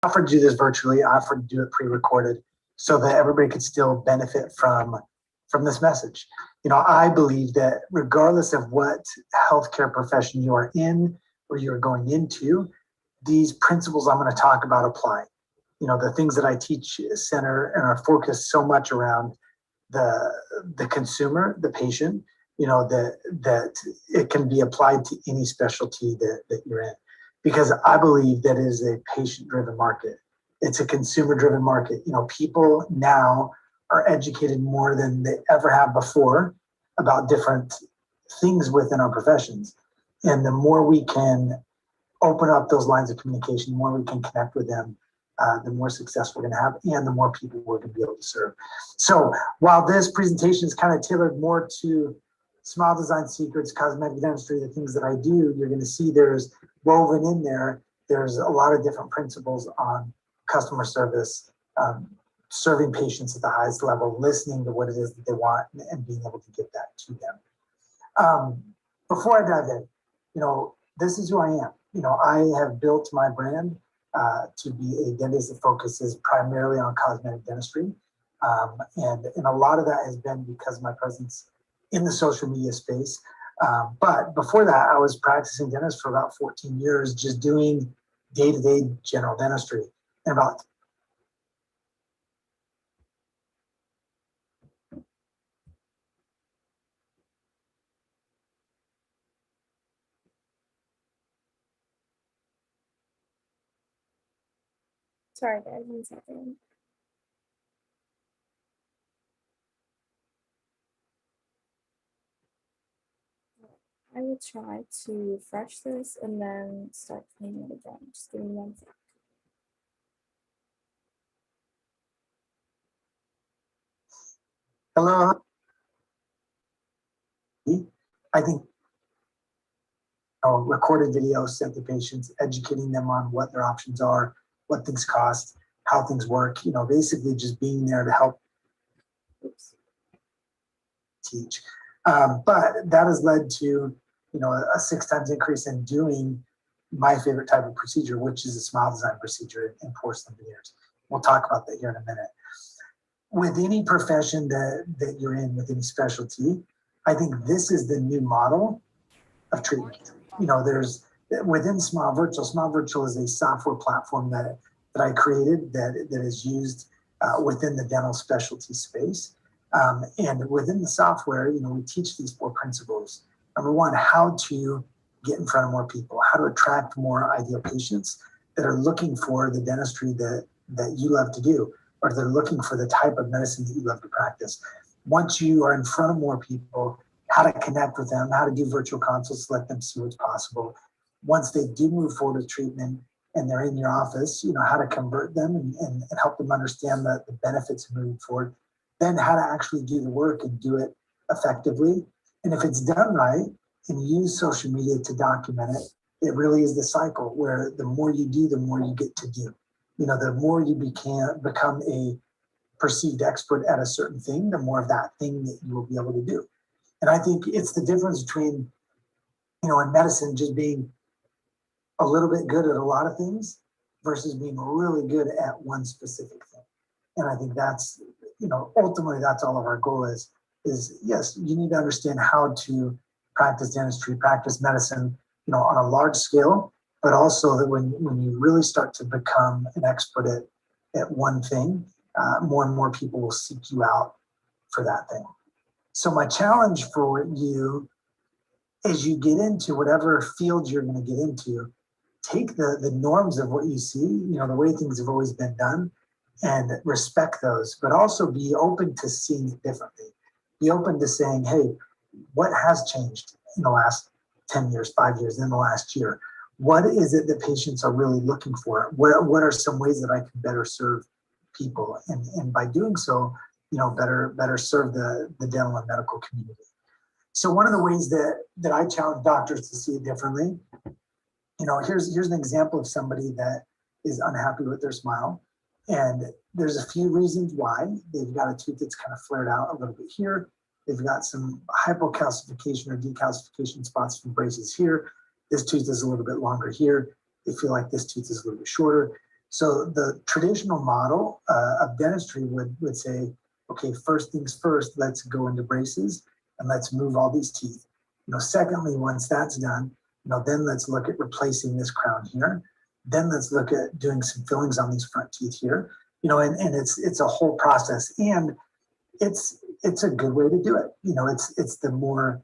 offered to do this virtually. I offered to do it pre-recorded so that everybody could still benefit from this message. I believe that regardless of what healthcare profession you are in or you're going into, these principles I'm going to talk about apply. The things that I teach center and are focused so much around the consumer, the patient, that it can be applied to any specialty that you're in. Because I believe that it is a patient-driven market. It's a consumer-driven market. People now are educated more than they ever have before about different things within our professions. And the more we can open up those lines of communication, the more we can connect with them, the more success we're going to have and the more people we're going to be able to serve. So while this presentation is kind of tailored more to smile design secrets, cosmetic dentistry, the things that I do, you're going to see there's woven in there, there's a lot of different principles on customer service, serving patients at the highest level, listening to what it is that they want and being able to get that to them. Before I dive in, this is who I am. I have built my brand to be a dentist that focuses primarily on cosmetic dentistry. And a lot of that has been because of my presence in the social media space. But before that, I was practicing dentist for about 14 years, just doing day-to-day general dentistry. And about Sorry, guys, 1 second. I will try to refresh this and then start playing it again. Just give me 1 second. hello. I think recorded videos sent to patients, educating them on what their options are, what things cost, how things work, basically just being there to help teach. But that has led to, a 6 times increase in doing my favorite type of procedure, which is a smile design procedure in porcelain veneers. We'll talk about that here in a minute. With any profession that you're in, with any specialty, I think this is the new model of treatment. There's within Smile Virtual. Smile Virtual is a software platform that I created that is used within the dental specialty space. And within the software, we teach these 4 principles. Number 1, how to get in front of more people, how to attract more ideal patients that are looking for the dentistry that you love to do, or they're looking for the type of medicine that you love to practice. Once you are in front of more people, how to connect with them, how to do virtual consults, let them see what's possible. Once they do move forward with treatment and they're in your office, how to convert them and help them understand the benefits of moving forward. Then how to actually do the work and do it effectively. And if it's done right and use social media to document it, it really is the cycle where the more you do, the more you get to do. The more you become a perceived expert at a certain thing, the more of that thing that you will be able to do. And I think it's the difference between, in medicine, just being a little bit good at a lot of things versus being really good at one specific thing. And I think that's, ultimately that's all of our goal is yes, you need to understand how to practice dentistry, practice medicine, on a large scale, but also that when you really start to become an expert at one thing, more and more people will seek you out for that thing. So my challenge for you as you get into whatever field you're going to get into, take the norms of what you see, the way things have always been done, and respect those, but also be open to seeing it differently. Be open to saying, hey, what has changed in the last 10 years, 5 years, in the last year? What is it that patients are really looking for? What are some ways that I can better serve people? And by doing so, better serve the dental and medical community. So one of the ways that I challenge doctors to see it differently, here's an example of somebody that is unhappy with their smile. And there's a few reasons why. They've got a tooth that's kind of flared out a little bit here. They've got some hypocalcification or decalcification spots from braces here. This tooth is a little bit longer here. They feel like this tooth is a little bit shorter. So the traditional model of dentistry would say, okay, first things first, let's go into braces and let's move all these teeth. Secondly, once that's done, then let's look at replacing this crown here. Then let's look at doing some fillings on these front teeth here. And it's a whole process, and it's a good way to do it. It's the more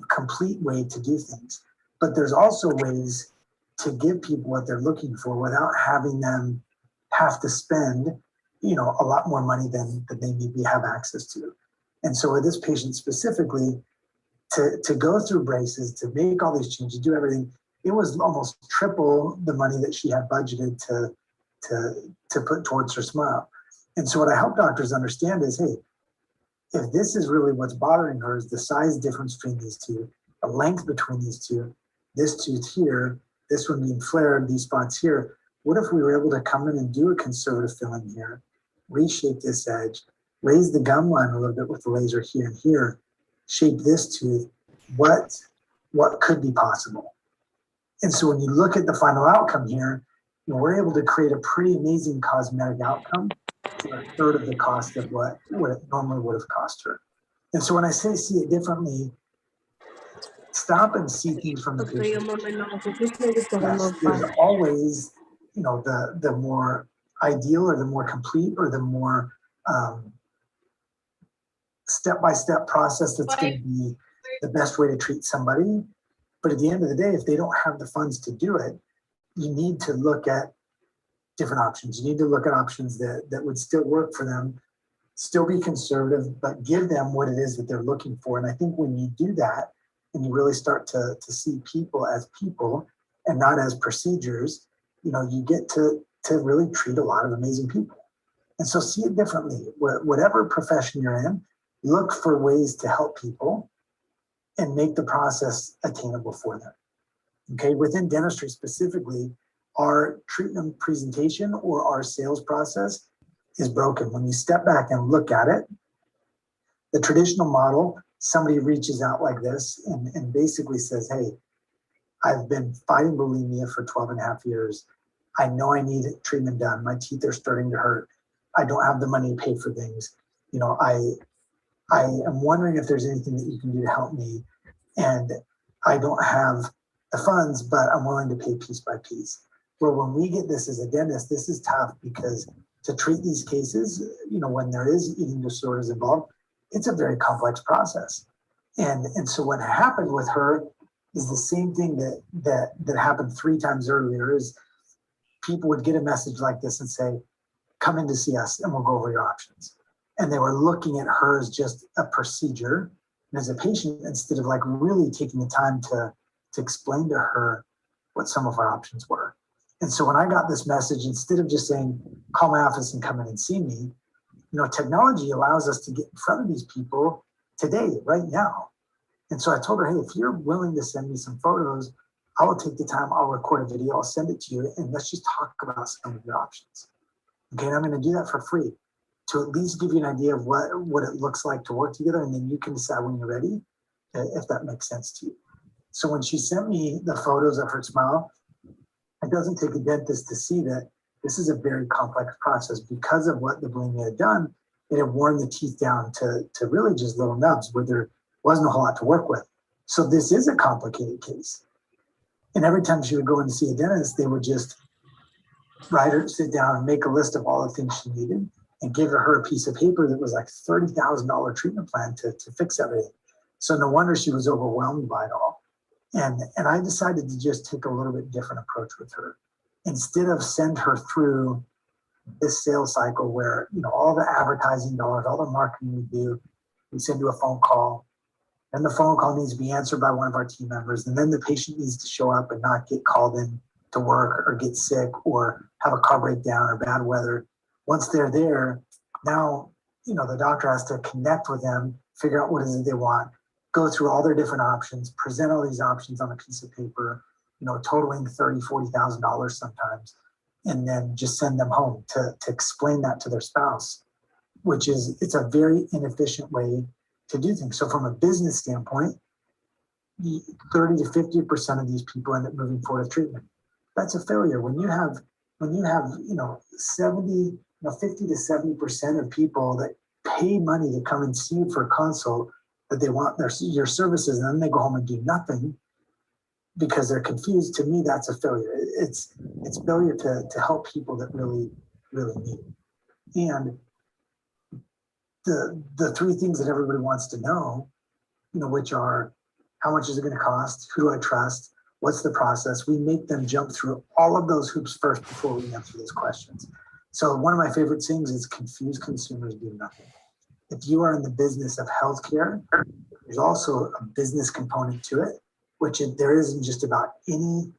complete way to do things. But there's also ways to give people what they're looking for without having them have to spend, a lot more money than they maybe have access to. And so with this patient specifically, to go through braces, to make all these changes, do everything, it was almost triple the money that she had budgeted to put towards her smile. And so what I help doctors understand is, hey, if this is really what's bothering her, is the size difference between these two, the length between these two, this tooth here, this one being flared, these spots here, what if we were able to come in and do a conservative filling here, reshape this edge, raise the gum line a little bit with the laser here and here, shape this tooth, what could be possible? And so when you look at the final outcome here, we're able to create a pretty amazing cosmetic outcome for a third of the cost of what it normally would have cost her. And so when I say see it differently, stop and see things from the patient. Yes, there's always, the more ideal or the more complete or the more step-by-step process that's going to be the best way to treat somebody. But at the end of the day, if they don't have the funds to do it, you need to look at different options. You need to look at options that would still work for them, still be conservative, but give them what it is that they're looking for. And I think when you do that, and you really start to see people as people and not as procedures, you get to really treat a lot of amazing people. And so see it differently. Whatever profession you're in, look for ways to help people and make the process attainable for them. Okay, within dentistry specifically, our treatment presentation or our sales process is broken. When you step back and look at it, the traditional model, somebody reaches out like this and basically says, hey, I've been fighting bulimia for 12 and a half years. I know I need treatment done. My teeth are starting to hurt. I don't have the money to pay for things. I am wondering if there's anything that you can do to help me. And I don't have the funds, but I'm willing to pay piece by piece. Well, when we get this as a dentist, this is tough because to treat these cases, when there is eating disorders involved, it's a very complex process. And so what happened with her is the same thing that happened 3 times earlier. Is people would get a message like this and say, come in to see us and we'll go over your options. And they were looking at her as just a procedure and as a patient instead of like really taking the time to explain to her what some of our options were. And so when I got this message, instead of just saying, call my office and come in and see me, technology allows us to get in front of these people today, right now. And so I told her, hey, if you're willing to send me some photos, I will take the time, I'll record a video, I'll send it to you, and let's just talk about some of your options. Okay, and I'm going to do that for free to at least give you an idea of what it looks like to work together, and then you can decide when you're ready, if that makes sense to you. So when she sent me the photos of her smile, it doesn't take a dentist to see that this is a very complex process. Because of what the bulimia had done, it had worn the teeth down to really just little nubs where there wasn't a whole lot to work with. So this is a complicated case. And every time she would go in to see a dentist, they would just write her, sit down and make a list of all the things she needed and give her a piece of paper that was like $30,000 treatment plan to fix everything. So no wonder she was overwhelmed by it all. And I decided to just take a little bit different approach with her. Instead of send her through this sales cycle where, all the advertising dollars, all the marketing we do, we send you a phone call, and the phone call needs to be answered by one of our team members. And then the patient needs to show up and not get called in to work or get sick or have a car breakdown or bad weather. Once they're there, now, the doctor has to connect with them, figure out what it is they want, go through all their different options, present all these options on a piece of paper, totaling $30,000, $40,000 sometimes, and then just send them home to explain that to their spouse, it's a very inefficient way to do things. So from a business standpoint, 30 to 50% of these people end up moving forward with treatment. That's a failure. When you have when you have, 50 to 70% of people that pay money to come and see you for a consult, that they want your services, and then they go home and do nothing because they're confused. To me, that's a failure. It's failure to help people that really, really need it. And the three things that everybody wants to know, which are, how much is it going to cost? Who do I trust? What's the process? We make them jump through all of those hoops first before we answer those questions. So one of my favorite things is confused consumers do nothing. If you are in the business of healthcare, there's also a business component to it, which there isn't just about any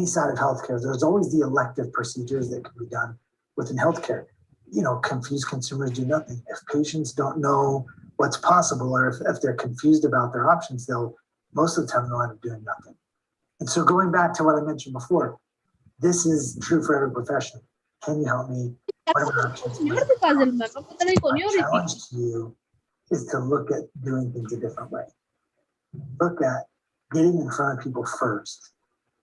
side of healthcare. There's always the elective procedures that can be done within healthcare. Confused consumers do nothing. If patients don't know what's possible, or if they're confused about their options, most of the time they'll end up doing nothing. And so going back to what I mentioned before, this is true for every profession. Can you help me? What are my options? My challenge to you is to look at doing things a different way. Look at getting in front of people first,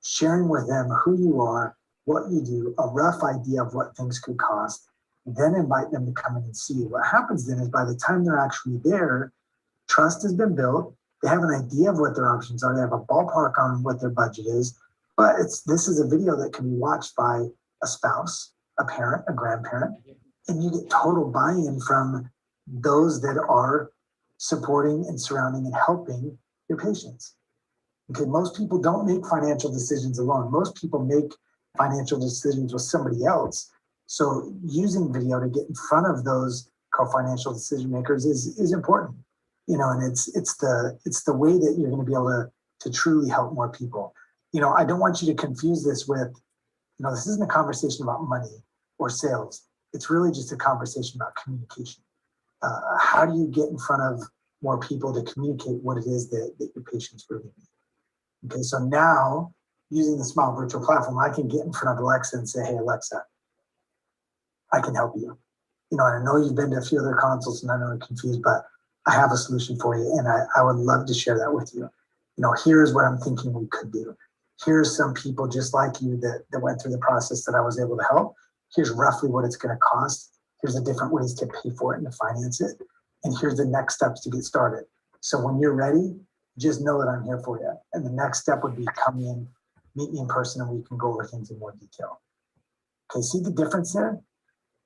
sharing with them who you are, what you do, a rough idea of what things could cost, then invite them to come in and see you. What happens then is by the time they're actually there, trust has been built. They have an idea of what their options are. They have a ballpark on what their budget is. But this is a video that can be watched by a spouse, a parent, a grandparent, and you get total buy-in from those that are supporting and surrounding and helping your patients. Okay, most people don't make financial decisions alone. Most people make financial decisions with somebody else. So using video to get in front of those co-financial decision makers is important. And it's the way that you're going to be able to truly help more people. I don't want you to confuse this with, this isn't a conversation about money or sales. It's really just a conversation about communication. How do you get in front of more people to communicate what it is that your patients really need? Okay, so now using the Smile virtual platform, I can get in front of Alexa and say, hey, Alexa, I can help you. I know you've been to a few other consults and I know you're confused, but I have a solution for you, and I would love to share that with you. Here's what I'm thinking we could do. Here's some people just like you that went through the process that I was able to help. Here's roughly what it's going to cost. Here's the different ways to pay for it and to finance it. And here's the next steps to get started. So when you're ready, just know that I'm here for you. And the next step would be come in, meet me in person, and we can go over things in more detail. Okay, see the difference there?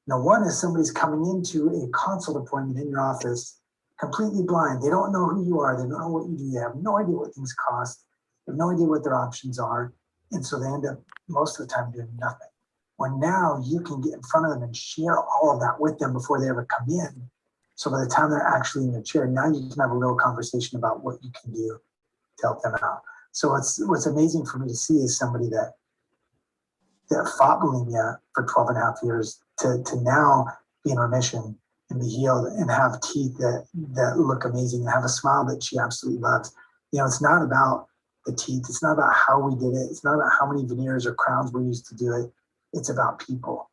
Now, one is somebody's coming into a consult appointment in your office completely blind. They don't know who you are. They don't know what you do. They have no idea what things cost. They have no idea what their options are. And so they end up most of the time doing nothing. When now you can get in front of them and share all of that with them before they ever come in. So by the time they're actually in their chair, now you can have a real conversation about what you can do to help them out. So what's amazing for me to see is somebody that fought bulimia for 12 and a half years to now be in remission and be healed and have teeth that look amazing and have a smile that she absolutely loves. It's not about the teeth. It's not about how we did it. It's not about how many veneers or crowns we used to do it. It's about people.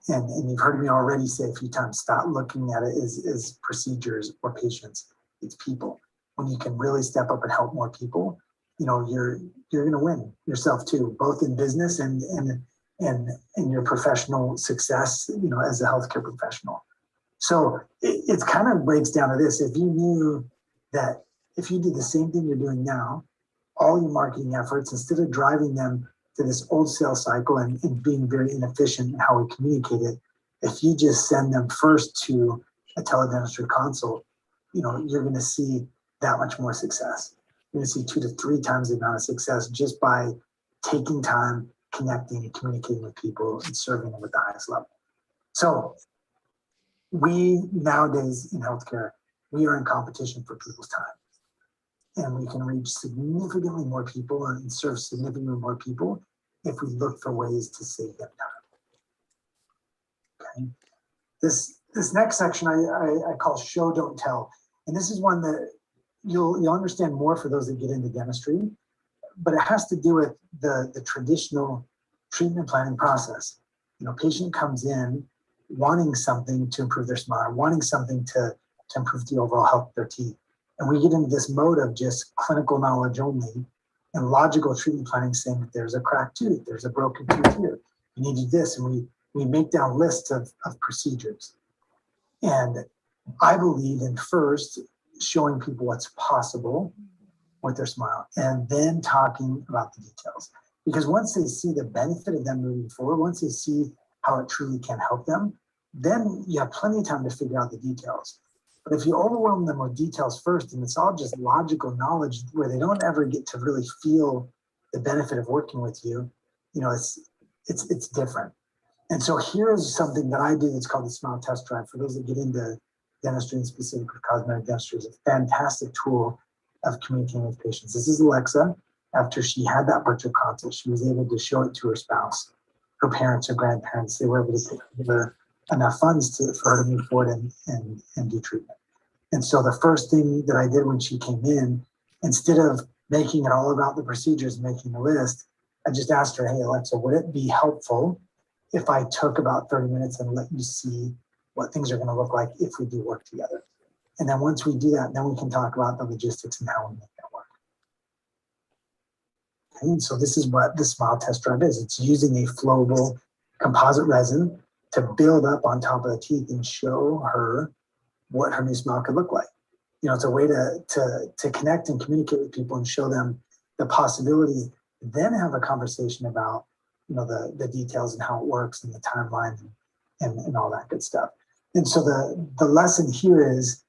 And you've heard me already say a few times, stop looking at it as procedures or patients. It's people. When you can really step up and help more people, you're going to win yourself too, both in business and your professional success, as a healthcare professional. So it kind of breaks down to this. If you knew that if you did the same thing you're doing now, all your marketing efforts, instead of driving them to this old sales cycle and being very inefficient in how we communicate it, if you just send them first to a teledentistry consult, you're going to see that much more success. You're going to see 2 to 3 times the amount of success just by taking time, connecting, and communicating with people and serving them at the highest level. So we nowadays in healthcare, we are in competition for people's time. And we can reach significantly more people and serve significantly more people if we look for ways to save them time. Okay. This next section I call show, don't tell. And this is one that you'll understand more for those that get into dentistry, but it has to do with the traditional treatment planning process. Patient comes in wanting something to improve their smile, wanting something to improve the overall health of their teeth. And we get into this mode of just clinical knowledge only and logical treatment planning saying that there's a cracked tooth, there's a broken tooth here. you need to do this. And we make down lists of procedures. And I believe in first showing people what's possible with their smile and then talking about the details. Because once they see the benefit of them moving forward, once they see how it truly can help them, then you have plenty of time to figure out the details. But if you overwhelm them with details first, and it's all just logical knowledge where they don't ever get to really feel the benefit of working with you, you know, it's different. And so here's something that I do that's called the Smile Test Drive. For those that get into dentistry and specifically cosmetic dentistry, is a fantastic tool of communicating with patients. This is Alexa. After she had that virtual consult, she was able to show it to her spouse, her parents, her grandparents. They were able to give her enough funds for her to move forward and do treatment. And so the first thing that I did when she came in, instead of making it all about the procedures, making the list, I just asked her, hey, Alexa, would it be helpful if I took about 30 minutes and let you see what things are going to look like if we do work together? And then once we do that, then we can talk about the logistics and how we make that work. Okay, and so this is what the Smile Test Drive is. It's using a flowable composite resin to build up on top of the teeth and show her what her new smile could look like. You know, it's a way to connect and communicate with people and show them the possibilities, then have a conversation about, you know, the details and how it works and the timeline and all that good stuff. And so the lesson here is,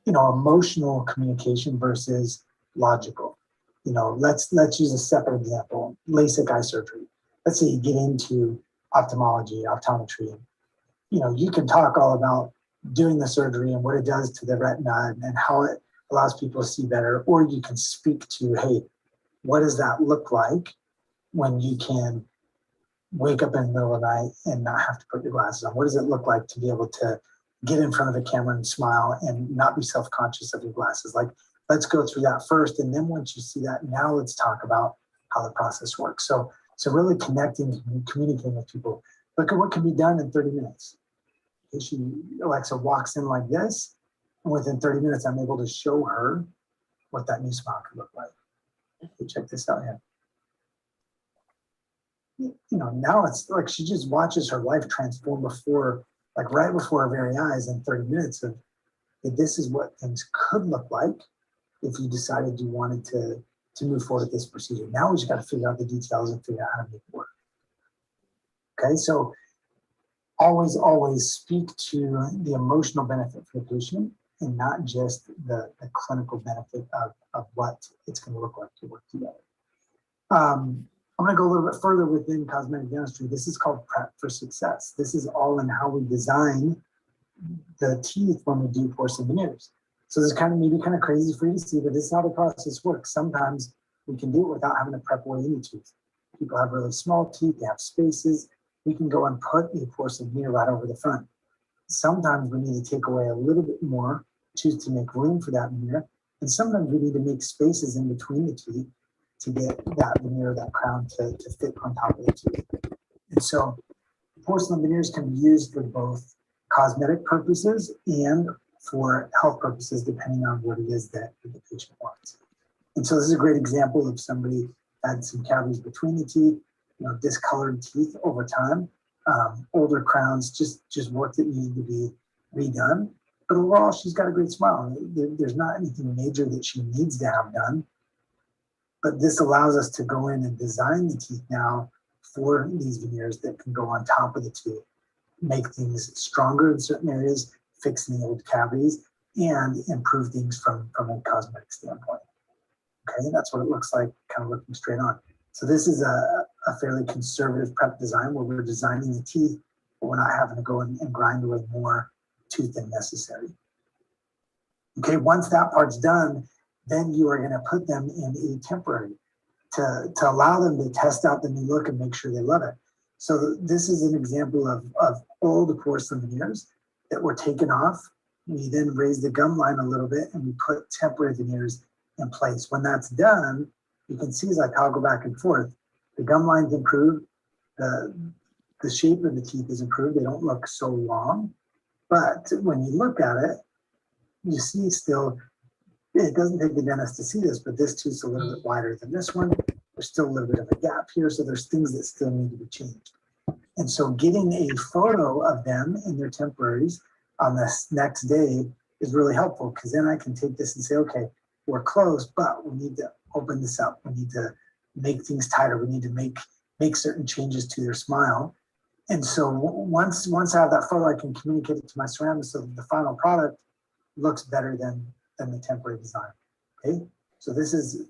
you know, emotional communication versus logical. You know, let's use a separate example, LASIK eye surgery. Let's say you get into ophthalmology, optometry. You know, you can talk all about doing the surgery and what it does to the retina and how it allows people to see better, or you can speak to, hey, what does that look like when you can wake up in the middle of the night and not have to put your glasses on? What does it look like to be able to get in front of the camera and smile and not be self-conscious of your glasses? Like, let's go through that first. And then once you see that, now let's talk about how the process works. So really connecting and communicating with people. Look at what can be done in 30 minutes. Alexa walks in like this, and within 30 minutes, I'm able to show her what that new smile could look like. Okay, check this out here. You know, now it's like she just watches her life transform right before her very eyes in 30 minutes of, this is what things could look like if you decided you wanted to move forward with this procedure. Now we just got to figure out the details and figure out how to make it work. Okay, so always speak to the emotional benefit for the patient and not just the clinical benefit of what it's going to look like to work together. I'm going to go a little bit further within cosmetic dentistry. This is called prep for success. This is all in how we design the teeth when we do porcelain veneers. So this is maybe kind of crazy for you to see, but this is how the process works. Sometimes we can do it without having to prep away any tooth. People have really small teeth, they have spaces. We can go and put a porcelain veneer right over the front. Sometimes we need to take away a little bit more tooth to make room for that veneer. And sometimes we need to make spaces in between the teeth to get that veneer, that crown to fit on top of the tooth. And so porcelain veneers can be used for both cosmetic purposes and for health purposes, depending on what it is that the patient wants. And so this is a great example of somebody had some cavities between the teeth, you know, discolored teeth over time, older crowns, just work that needed to be redone. But overall, she's got a great smile. There's not anything major that she needs to have done. But this allows us to go in and design the teeth now for these veneers that can go on top of the tooth, make things stronger in certain areas, fix the old cavities, and improve things from a cosmetic standpoint. Okay, that's what it looks like, kind of looking straight on. So this is a fairly conservative prep design where we're designing the teeth, but we're not having to go and grind away more tooth than necessary. Okay, once that part's done, then you are going to put them in a temporary to allow them to test out the new look and make sure they love it. So this is an example of old porcelain veneers that were taken off. We then raise the gum line a little bit and we put temporary veneers in place. When that's done, you can see as I toggle back and forth, the gum line's improved, the shape of the teeth is improved. They don't look so long, but when you look at it, you see still, it doesn't take the dentist to see this, but this tooth's a little bit wider than this one. there's still a little bit of a gap here. So there's things that still need to be changed. And so getting a photo of them in their temporaries on this next day is really helpful, because then I can take this and say, okay, we're close, but we need to open this up. We need to make things tighter. We need to make certain changes to their smile. And so once I have that photo, I can communicate it to my ceramics so that the final product looks better than the temporary design. Okay, so this is,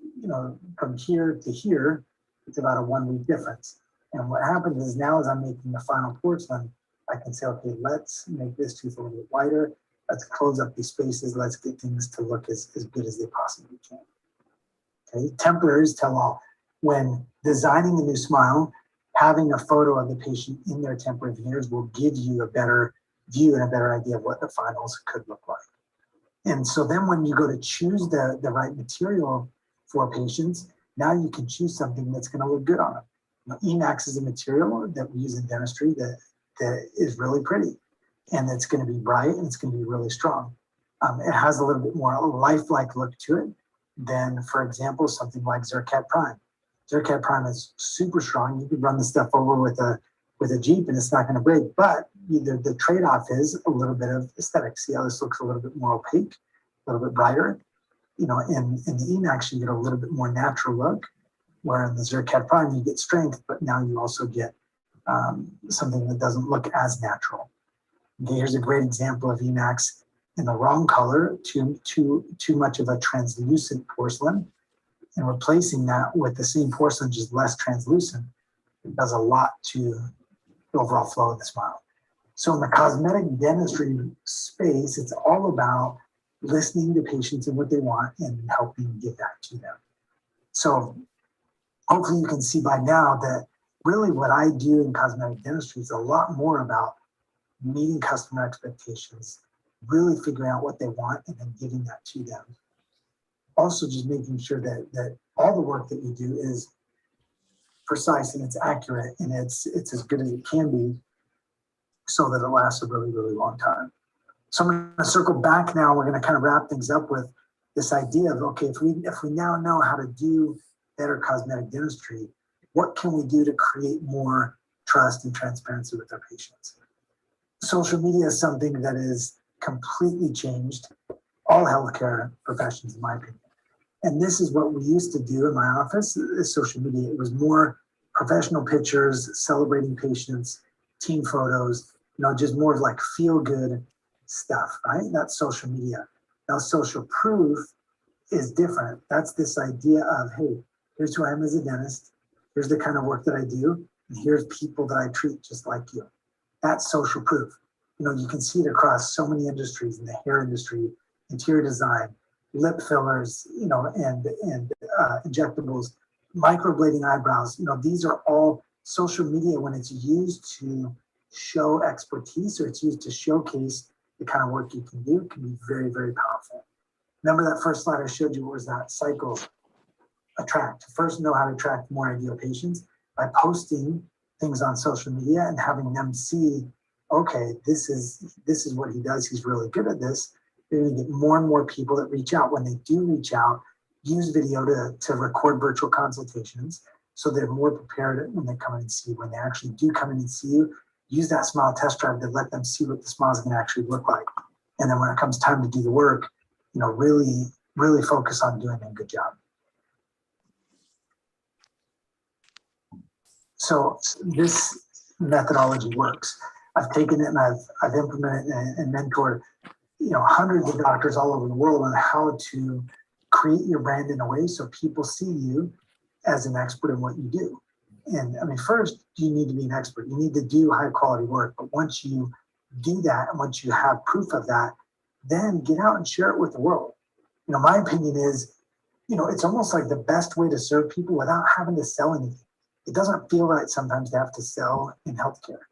from here to here, it's about a 1 week difference. And what happens is now as I'm making the final porcelain, I can say, okay, let's make this tooth a little bit wider. Let's close up these spaces. Let's get things to look as good as they possibly can. Okay, temporaries tell all. When designing a new smile, having a photo of the patient in their temporary veneers will give you a better view and a better idea of what the finals could look like. And so then when you go to choose the right material for patients, now you can choose something that's going to look good on them. Emax is a material that we use in dentistry that is really pretty, and it's going to be bright and it's going to be really strong. It has a little bit more lifelike look to it than, for example, something like Zircat Prime. Zircat Prime is super strong. You could run the stuff over with a Jeep and it's not going to break, but the trade-off is a little bit of aesthetics. See how this looks a little bit more opaque, a little bit brighter. In the Emax, you get a little bit more natural look, where in the Zircat Prime, you get strength, but now you also get something that doesn't look as natural. Okay, here's a great example of Emax in the wrong color, too much of a translucent porcelain, and replacing that with the same porcelain, just less translucent. It does a lot to the overall flow of the smile. So in the cosmetic dentistry space, it's all about listening to patients and what they want and helping give that to them. So hopefully you can see by now that really what I do in cosmetic dentistry is a lot more about meeting customer expectations, really figuring out what they want and then giving that to them. Also just making sure that all the work that we do is precise and it's accurate and it's as good as it can be so that it lasts a really, really long time. So I'm going to circle back now. We're going to kind of wrap things up with this idea of, okay, if we now know how to do better cosmetic dentistry, what can we do to create more trust and transparency with our patients? Social media is something that is completely changed all healthcare professions, in my opinion. And this is what we used to do in my office, is social media. It was more professional pictures, celebrating patients, team photos, just more of like feel-good stuff, right? That's social media. Now, social proof is different. That's this idea of, hey, here's who I am as a dentist. Here's the kind of work that I do. And here's people that I treat just like you. That's social proof. You can see it across so many industries, in the hair industry, interior design, lip fillers, and injectables, microblading eyebrows. These are all social media when it's used to show expertise or it's used to showcase the kind of work you can do. It can be very, very powerful. Remember that first slide I showed you? What was that? Cycle. Attract. First, know how to attract more ideal patients by posting things on social media and having them see, okay, this is what he does. He's really good at this. You're going to get more and more people that reach out. When they do reach out, use video to record virtual consultations so they're more prepared when they come in and see you. When they actually do come in and see you, use that smile test drive to let them see what the smile is going to actually look like. And then when it comes time to do the work, really, really focus on doing a good job. So this methodology works. I've taken it and I've implemented and mentored, hundreds of doctors all over the world on how to create your brand in a way so people see you as an expert in what you do. And first you need to be an expert. You need to do high quality work. But once you do that and once you have proof of that, then get out and share it with the world. My opinion is, it's almost like the best way to serve people without having to sell anything. It doesn't feel right sometimes to have to sell in healthcare.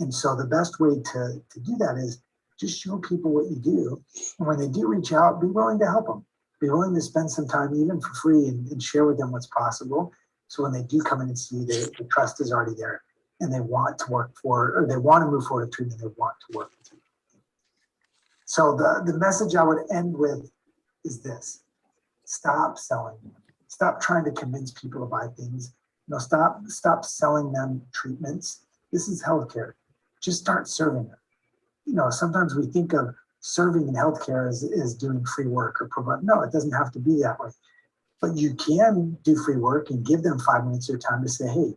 And so the best way to do that is just show people what you do. And when they do reach out, be willing to help them. Be willing to spend some time even for free and share with them what's possible. So when they do come in and see you, the trust is already there and they want to work for, or they want to move forward with treatment, they want to work with you. So the message I would end with is this: stop selling. Stop trying to convince people to buy things. Stop selling them treatments. This is healthcare. Just start serving them. Sometimes we think of serving in healthcare as doing free work or provide. No, it doesn't have to be that way. But you can do free work and give them 5 minutes of your time to say, hey,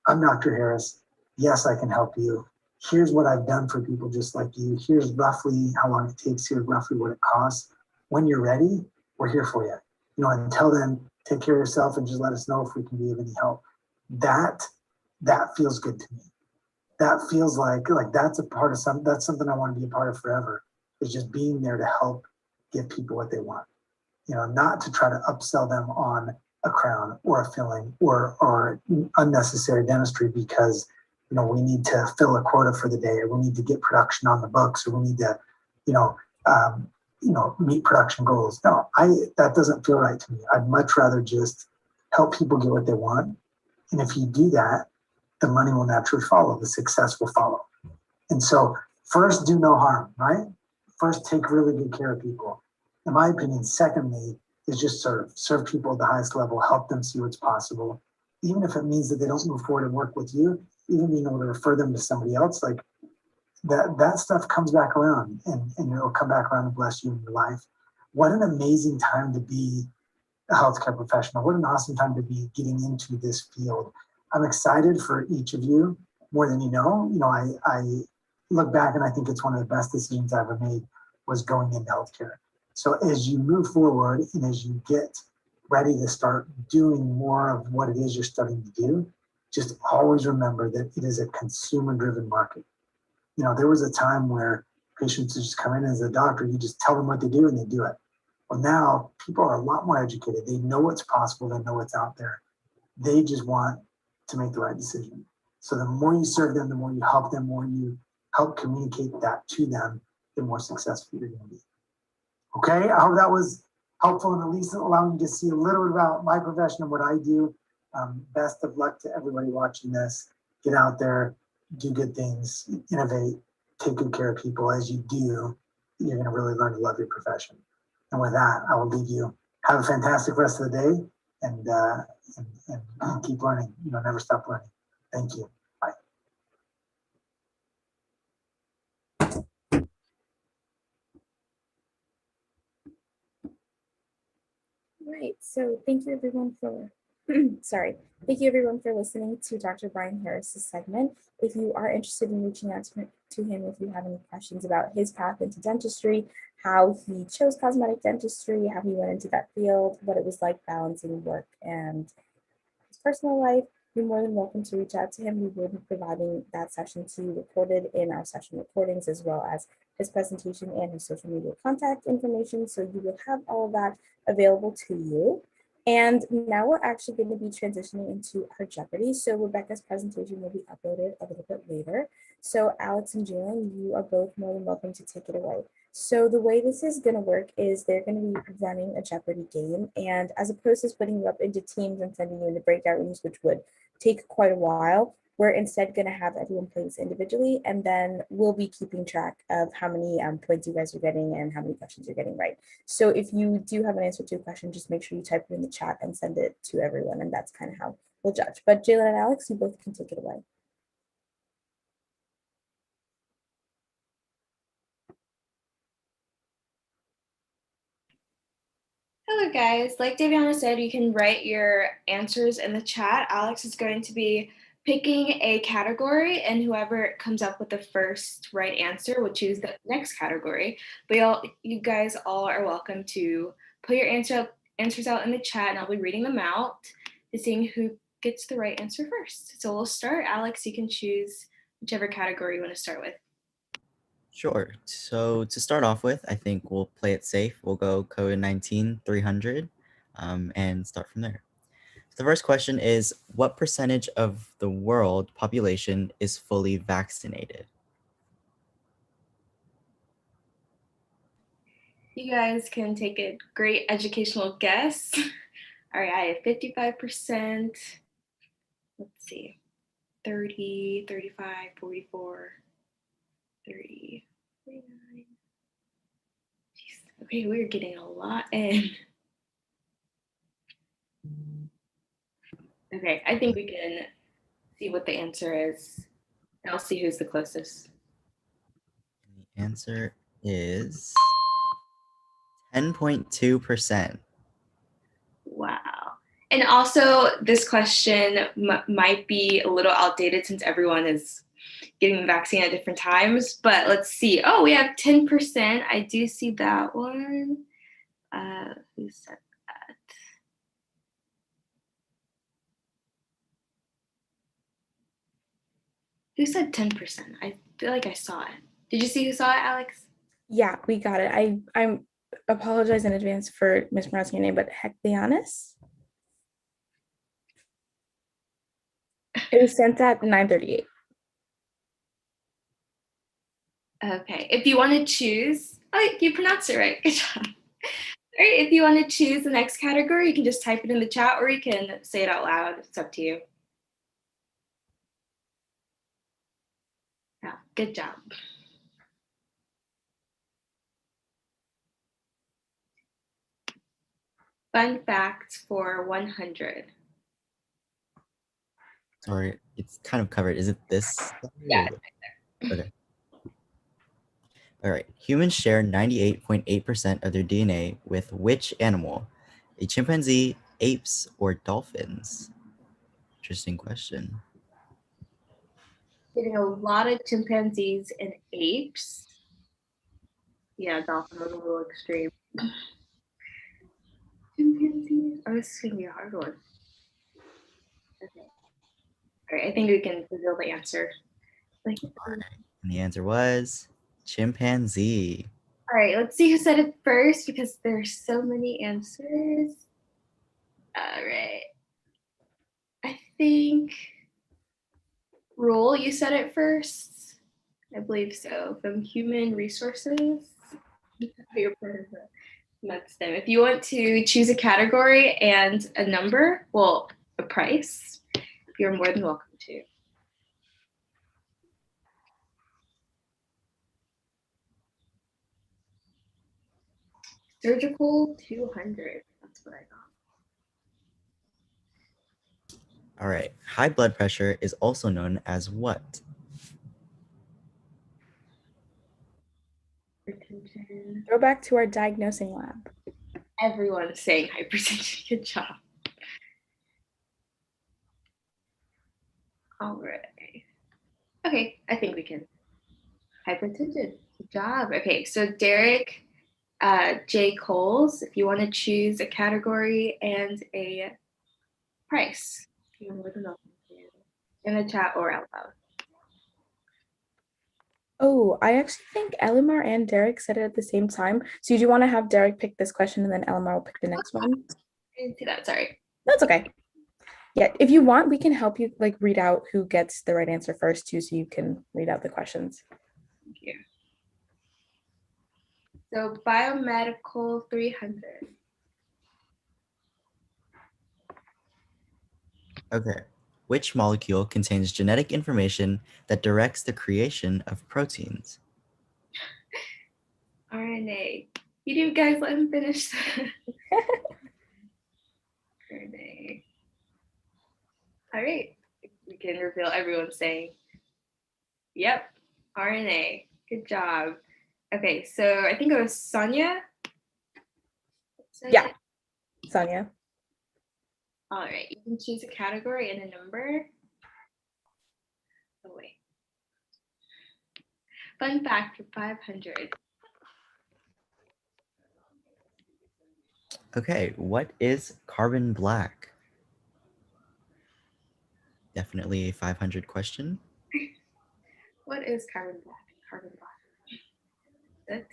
I'm Dr. Harris. Yes, I can help you. Here's what I've done for people just like you. Here's roughly how long it takes. Here's roughly what it costs. When you're ready, we're here for you. Until then, take care of yourself and just let us know if we can be of any help. That feels good to me. That feels like that's a part of that's something I want to be a part of forever, is just being there to help give people what they want. Not to try to upsell them on a crown or a filling or unnecessary dentistry because we need to fill a quota for the day, or we need to get production on the books, or we need to meet production goals. No, that doesn't feel right to me. I'd much rather just help people get what they want, and if you do that, the money will naturally follow, the success will follow. And so first, do no harm, right? First, take really good care of people, in my opinion. Secondly, is just serve people at the highest level, help them see what's possible. Even if it means that they don't move forward and work with you, even being able to refer them to somebody else, like that stuff comes back around, and it'll come back around and bless you in your life. What an amazing time to be a healthcare professional. What an awesome time to be getting into this field. I'm excited for each of you more than you know. I look back and I think it's one of the best decisions I ever made was going into healthcare. So as you move forward and as you get ready to start doing more of what it is you're starting to do, just always remember that it is a consumer-driven market. There was a time where patients would just come in as a doctor, you just tell them what to do and they do it. Well, now people are a lot more educated. They know what's possible. They know what's out there. They just want to make the right decision. So the more you serve them, the more you help them, the more you help communicate that to them, the more successful you're going to be. Okay, I hope that was helpful and at least allowing you to see a little bit about my profession and what I do. Best of luck to everybody watching this. Get out there, do good things, innovate, take good care of people. As you do, you're going to really learn to love your profession. And with that, I will leave you. Have a fantastic rest of the day, and keep learning. Never stop learning. Thank you. Bye. Right. So thank you everyone for Thank you everyone for listening to Dr. Brian Harris's segment. If you are interested in reaching out to him, if you have any questions about his path into dentistry, how he chose cosmetic dentistry, how he went into that field, what it was like balancing work and his personal life, you're more than welcome to reach out to him. We will be providing that session to you recorded in our session recordings, as well as his presentation and his social media contact information. So you will have all of that available to you. And now we're actually going to be transitioning into our Jeopardy. So Rebecca's presentation will be uploaded a little bit later. So Alex and Jalen, you are both more than welcome to take it away. So the way this is going to work is they're going to be running a Jeopardy game, and as opposed to splitting you up into teams and sending you into breakout rooms, which would take quite a while, we're instead going to have everyone play this individually, and then we'll be keeping track of how many points you guys are getting and how many questions you're getting right. So if you do have an answer to a question, just make sure you type it in the chat and send it to everyone, and that's kind of how we'll judge. But Jalen and Alex, you both can take it away. Hello guys, like Daviana said, you can write your answers in the chat. Alex is going to be picking a category, and whoever comes up with the first right answer will choose the next category. But you guys all are welcome to put your answers out in the chat, and I'll be reading them out and seeing who gets the right answer first. So we'll start. Alex, you can choose whichever category you want to start with. Sure. So to start off with, I think we'll play it safe. We'll go COVID-19 300 and start from there. So the first question is, what percentage of the world population is fully vaccinated? You guys can take a great educational guess. All right, I have 55%. Let's see, 30, 35, 44, 30, 49. Jeez. Okay, we're getting a lot in. Okay, I think we can see what the answer is. I'll see who's the closest. The answer is 10.2%. Wow. And also, this question might be a little outdated since everyone is getting the vaccine at different times. But let's see. Oh, we have 10%. I do see that one. Who said that? Who said 10%? I feel like I saw it. Did you see who saw it, Alex? Yeah, we got it. I apologize in advance for mispronouncing your name, but Hecleanus. It was sent at 9:38. Okay. If you want to choose, oh, you pronounced it right. Good job. All right. If you want to choose the next category, you can just type it in the chat or you can say it out loud. It's up to you. Yeah, good job. Fun facts for 100. Sorry, it's kind of covered. Is it this? Yeah. Okay. All right. Humans share 98.8% of their DNA with which animal? A chimpanzee, apes, or dolphins? Interesting question. Getting a lot of chimpanzees and apes. Yeah, dolphin was a little extreme. Chimpanzees. Oh, this is gonna be a hard one. Okay. All right, I think we can reveal the answer. Like, All right. And the answer was chimpanzee. all right, let's see who said it first because there's so many answers. All right. I think Rule, you said it first. I believe so. From Human Resources. You're part of that's them. If you want to choose a category and a number, well, a price, you're more than welcome to. Surgical 200. That's what I got. All right. High blood pressure is also known as what? Hypertension. Go back to our diagnosing lab. Everyone's saying hypertension. Good job. All right. Okay, I think we can. Hypertension. Good job. Okay, so Derek J. Coles, if you want to choose a category and a price, you're more than welcome to in the chat or out loud. Oh, I actually think Elimar and Derek said it at the same time. So you do want to have Derek pick this question and then Elimar will pick the next one? I didn't see that. Sorry. That's okay. Yeah, if you want, we can help you like read out who gets the right answer first too, so you can read out the questions. Thank you. So biomedical 300. Okay. Which molecule contains genetic information that directs the creation of proteins? RNA. You guys let him finish. RNA. All right. We can reveal everyone saying, yep, RNA. Good job. Okay, so I think it was Sonia. Yeah, Sonia. All right, you can choose a category and a number. Oh, wait. Fun fact for 500. Okay, what is carbon black? Definitely a 500 question. What is carbon black? Carbon black. Is it?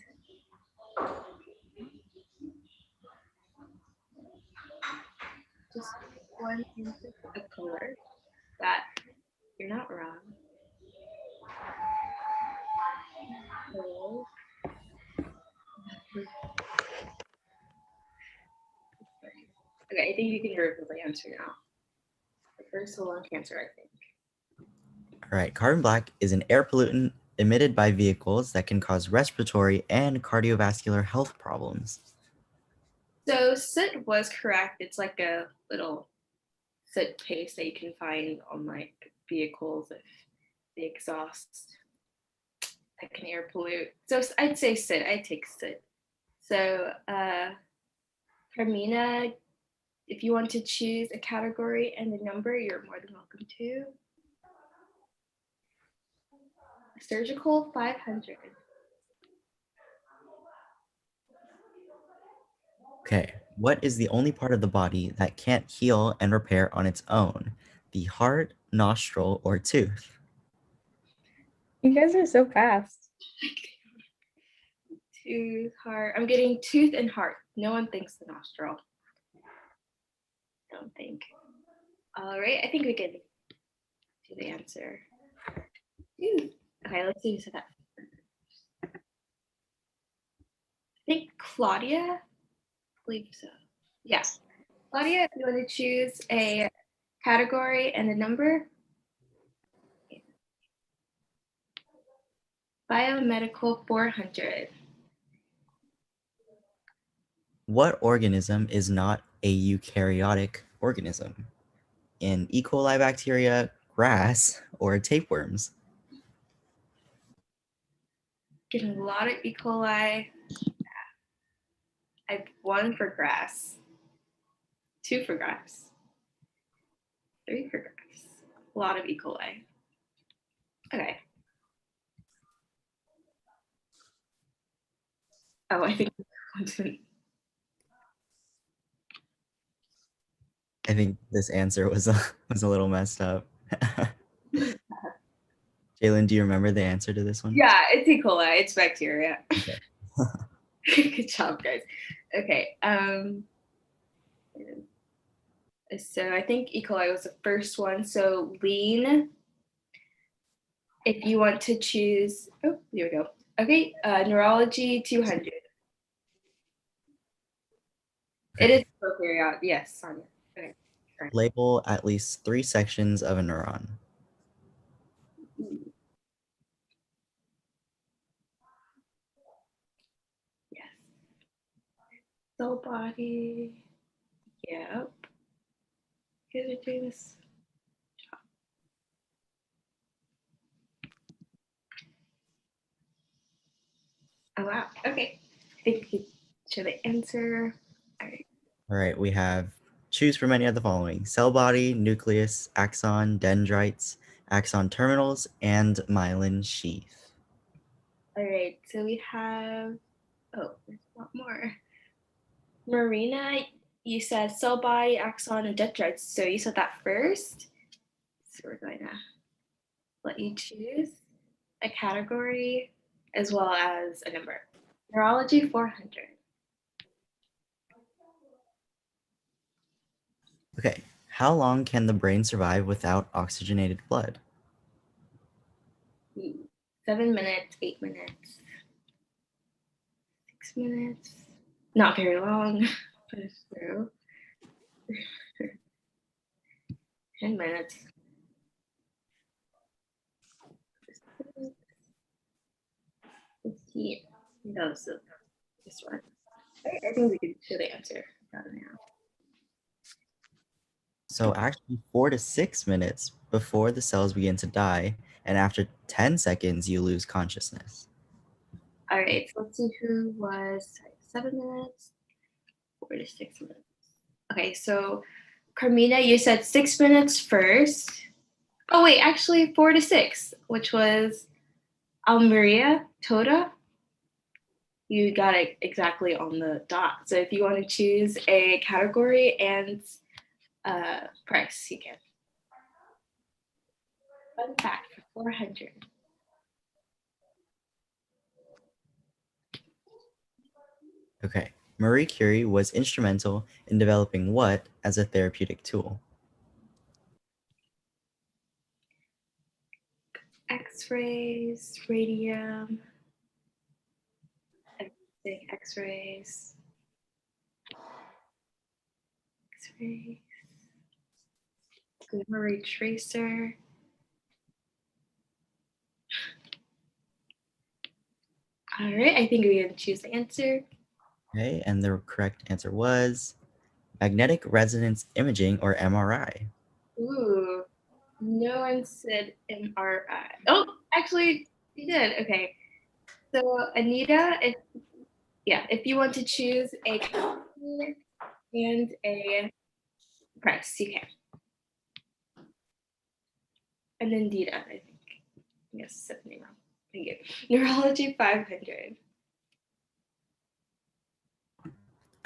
Just one answer for a color that you're not wrong. So, okay, I think you can reveal the answer now. The first lung cancer, I think. All right, carbon black is an air pollutant emitted by vehicles that can cause respiratory and cardiovascular health problems. So Sid was correct. It's like a little soot paste that you can find on like vehicles if the exhaust that can air pollute. So I'd say soot. I'd take soot. So Carmina, if you want to choose a category and a number, you're more than welcome to. Surgical 500. Okay, what is the only part of the body that can't heal and repair on its own? The heart, nostril, or tooth? You guys are so fast. Tooth, heart. I'm getting tooth and heart. No one thinks the nostril. Don't think. All right, I think we can do the answer. Tooth. Okay, let's see who said that. I think Claudia. I believe so. Yeah. Claudia, if you want to choose a category and a number. Biomedical 400. What organism is not a eukaryotic organism? An E. coli bacteria, grass, or tapeworms? Getting a lot of E. coli. I have 1 for grass, 2 for grass, 3 for grass. A lot of E. coli. Okay. Oh, I think I think this answer was a little messed up. Jalen, do you remember the answer to this one? yeah, it's E. coli. It's bacteria. Okay. Good job, guys. Okay. So I think E. coli was the first one. So lean. If you want to choose, oh, here we go. Okay, neurology 200. It is prokaryote. Yes, Sonia. Okay. Label at least 3 sections of a neuron. Yes. Cell body. Yep. You guys are doing this. Oh wow. Okay. I think we can show the answer. All right. All right, we have choose from any of the following: cell body, nucleus, axon, dendrites, axon terminals, and myelin sheath. All right. So we have. Oh, there's a lot more. Marina, you said cell body, axon, and dendrites. So you said that first. So we're going to let you choose a category as well as a number. Neurology 400. Okay, how long can the brain survive without oxygenated blood? 7 minutes, 8 minutes, 6 minutes. Not very long, but it's true. 10 minutes. Let's see. No, so this one. I think we can show the answer now. So actually 4 to 6 minutes before the cells begin to die, and after 10 seconds, you lose consciousness. All right, so let's see who was 7 minutes, 4 to 6 minutes. Okay, so Carmina, you said 6 minutes first. Oh wait, actually 4 to 6, which was Almeria Toda. You got it exactly on the dot. So if you want to choose a category and price, you can. Fun fact for 400. Okay, Marie Curie was instrumental in developing what as a therapeutic tool? X-rays, radium, everything, X-rays, gamma ray tracer. All right, I think we can choose the answer. Okay, and the correct answer was magnetic resonance imaging, or MRI. Ooh, no one said MRI. Oh, actually, you did. Okay. So Anita, if you want to choose a category and a price, you can. And then Dita, I think. Yes, said the name wrong. Thank you. Neurology 500.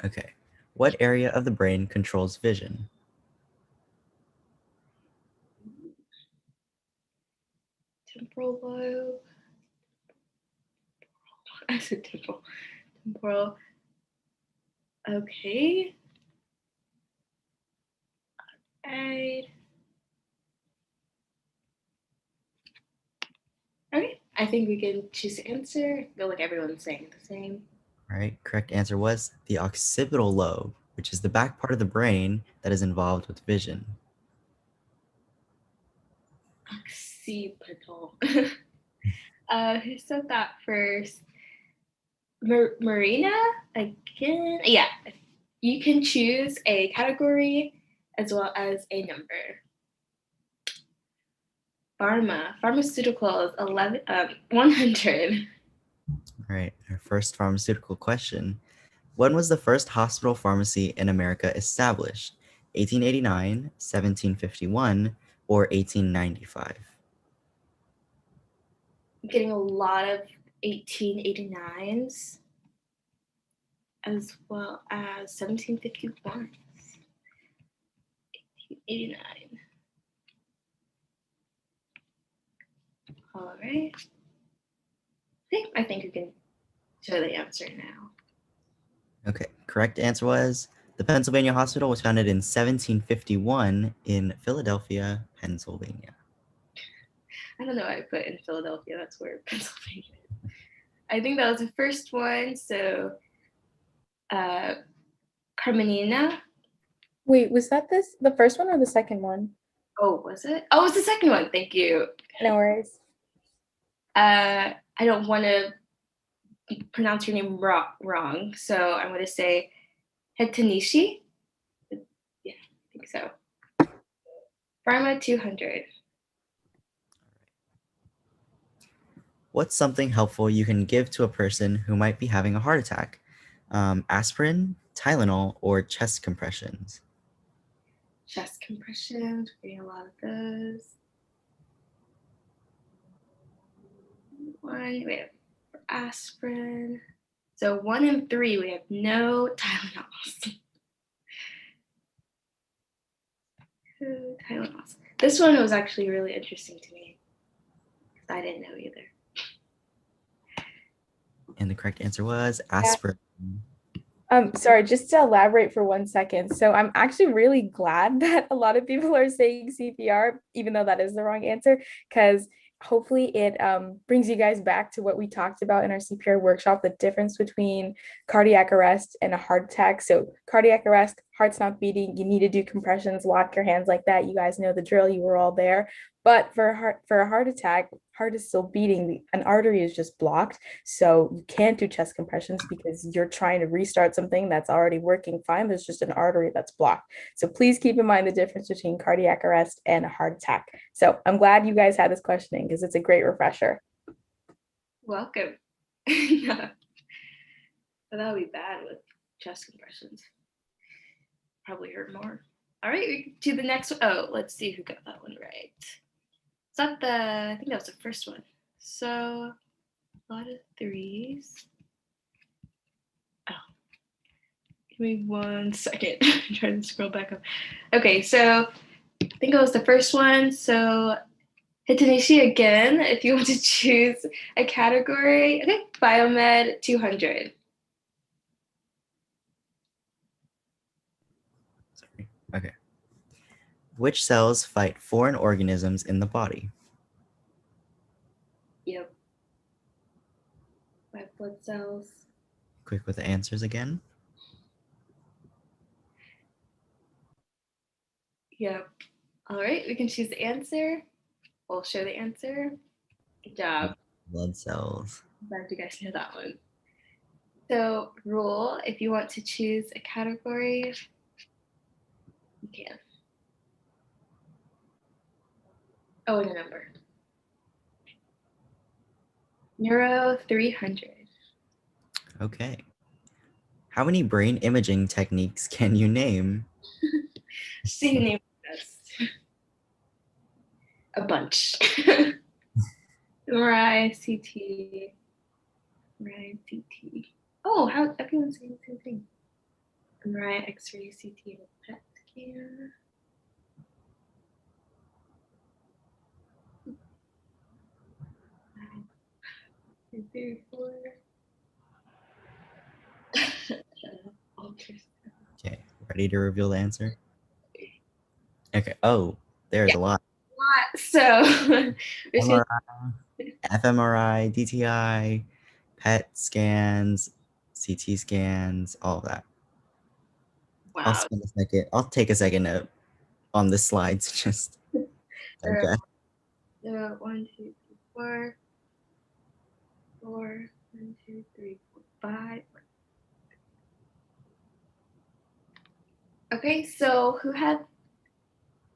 Okay. What area of the brain controls vision? Temporal lobe. I said temporal. Temporal. Okay. Right. Okay. I think we can choose the answer. I feel like everyone's saying the same. All right. Correct answer was the occipital lobe, which is the back part of the brain that is involved with vision. Occipital. Who said that first? Marina? Again? Yeah. You can choose a category as well as a number. Pharmaceuticals, 100. All right. Our first pharmaceutical question. When was the first hospital pharmacy in America established? 1889, 1751, or 1895? I'm getting a lot of 1889s as well as 1751. 89. All right. I think you can show the answer now. Okay, correct answer was the Pennsylvania Hospital was founded in 1751 in Philadelphia, Pennsylvania. I don't know why I put in Philadelphia. That's where Pennsylvania is. I think that was the first one. So, Carmenina. Wait, was that the first one or the second one? Oh, was it? Oh, it was the second one. Thank you. No worries. I don't want to pronounce your name wrong, so I'm going to say Hetanishi. Yeah, I think so. Pharma 200. What's something helpful you can give to a person who might be having a heart attack? Aspirin, Tylenol, or chest compressions? Chest compressions. We're getting a lot of those. One, we have aspirin. So 1 and 3, we have no Tylenols. Tylenols. This one was actually really interesting to me because I didn't know either. And the correct answer was aspirin. Sorry, just to elaborate for 1 second. So I'm actually really glad that a lot of people are saying CPR, even though that is the wrong answer, because hopefully it brings you guys back to what we talked about in our CPR workshop, the difference between cardiac arrest and a heart attack. So cardiac arrest, heart's not beating, you need to do compressions, lock your hands like that. You guys know the drill, you were all there. But for a heart attack, heart is still beating, an artery is just blocked. So you can't do chest compressions because you're trying to restart something that's already working fine. There's just an artery that's blocked. So please keep in mind the difference between cardiac arrest and a heart attack. So I'm glad you guys had this questioning because it's a great refresher. Welcome. No. But that would be bad with chest compressions. Probably hurt more. All right, to the next one. Oh, let's see who got that one right. Is that I think that was the first one. So a lot of 3s. Oh, give me 1 second. I'm trying to scroll back up. Okay, so I think it was the first one. So Hitanishi again, if you want to choose a category. Okay, Biomed 200. Sorry. Okay. Which cells fight foreign organisms in the body? Yep. White blood cells. Quick with the answers again. Yep. All right, we can choose the answer. We'll show the answer. Good job. Blood cells. Glad you guys know that one. So, rule, if you want to choose a category, you can. Oh, and a number. Neuro 300. Okay. How many brain imaging techniques can you name? Say your name best. A bunch. MRI, CT, MRI, CT. Oh, how everyone's saying the same thing. MRI, X-ray, CT, and PET scan. Two, three, four. Ultrasound. Okay, ready to reveal the answer? Okay. Oh, there's Yeah. a lot. So, we're just gonna- MRI, fMRI, DTI, PET scans, CT scans, all of that. I'll wow. spend a second. I'll take a second on the slides. Just okay. So 1, 2, 3, 4. 4, 1, 2, 3, 4, 5. Okay, so who had